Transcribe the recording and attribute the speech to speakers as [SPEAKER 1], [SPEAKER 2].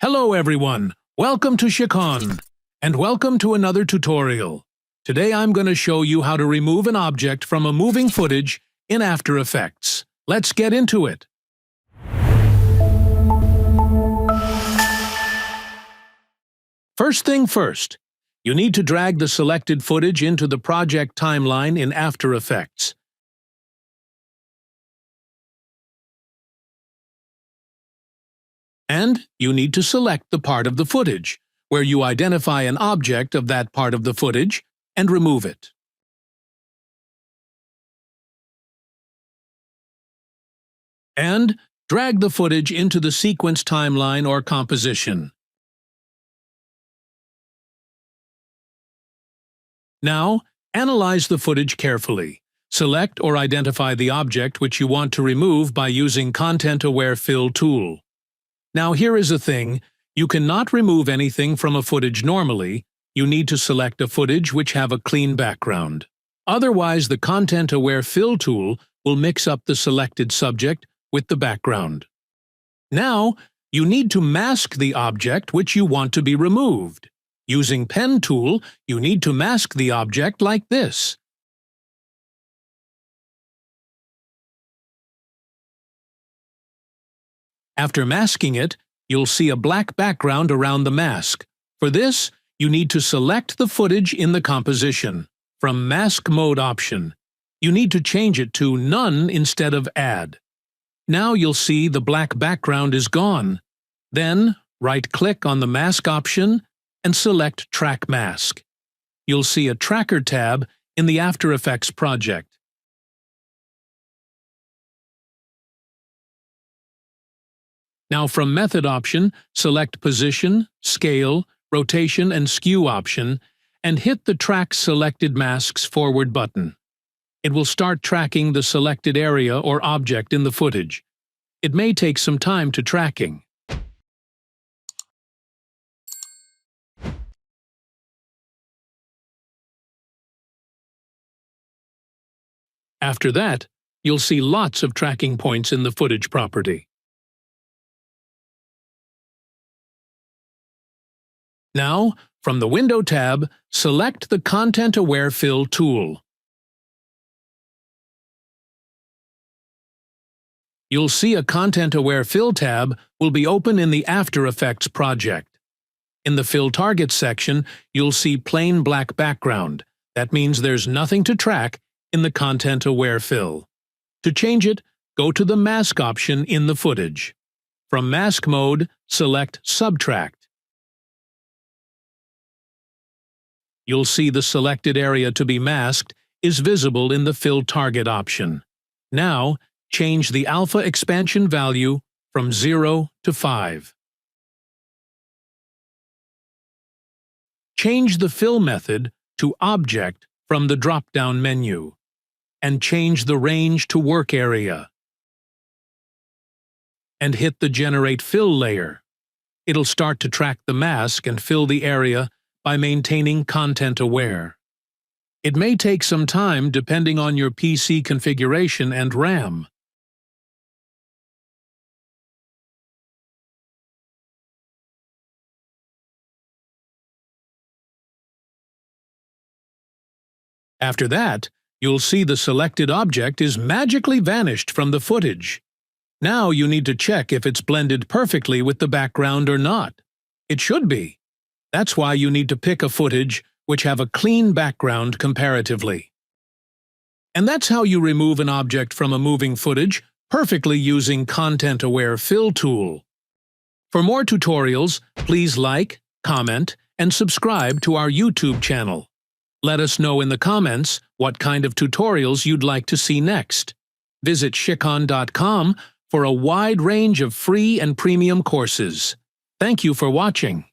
[SPEAKER 1] Hello everyone, welcome to Sikkhon, and welcome to another tutorial. Today I'm going to show you how to remove an object from a moving footage in After Effects. Let's get into it. First thing first, you need to drag the selected footage into the project timeline in After Effects. And you need to select the part of the footage, where you identify an object of that part of the footage, and remove it. And drag the footage into the sequence timeline or composition. Now, analyze the footage carefully. Select or identify the object which you want to remove by using Content-Aware Fill tool. Now here is a thing, you cannot remove anything from a footage normally, you need to select a footage which have a clean background. Otherwise the Content-Aware Fill tool will mix up the selected subject with the background. Now, you need to mask the object which you want to be removed. Using Pen tool, you need to mask the object like this. After masking it, you'll see a black background around the mask. For this, you need to select the footage in the composition. From Mask Mode option, you need to change it to None instead of Add. Now you'll see the black background is gone. Then, right-click on the Mask option and select Track Mask. You'll see a Tracker tab in the After Effects project. Now from Method option, select Position, Scale, Rotation and Skew option, and hit the Track Selected Masks Forward button. It will start tracking the selected area or object in the footage. It may take some time to tracking. After that, you'll see lots of tracking points in the footage property. Now, from the Window tab, select the Content-Aware Fill tool. You'll see a Content-Aware Fill tab will be open in the After Effects project. In the Fill Target section, you'll see plain black background. That means there's nothing to track in the Content-Aware Fill. To change it, go to the Mask option in the footage. From Mask Mode, select Subtract. You'll see the selected area to be masked is visible in the Fill Target option. Now, change the alpha expansion value from 0 to 5. Change the Fill method to Object from the drop-down menu, and change the range to Work Area. And hit the Generate Fill layer. It'll start to track the mask and fill the area by maintaining Content Aware. It may take some time depending on your PC configuration and RAM. After that, you'll see the selected object is magically vanished from the footage. Now you need to check if it's blended perfectly with the background or not. It should be. That's why you need to pick a footage which have a clean background comparatively. And that's how you remove an object from a moving footage perfectly using Content-Aware Fill tool. For more tutorials, please like, comment, and subscribe to our YouTube channel. Let us know in the comments what kind of tutorials you'd like to see next. Visit Sikkhon.com for a wide range of free and premium courses. Thank you for watching.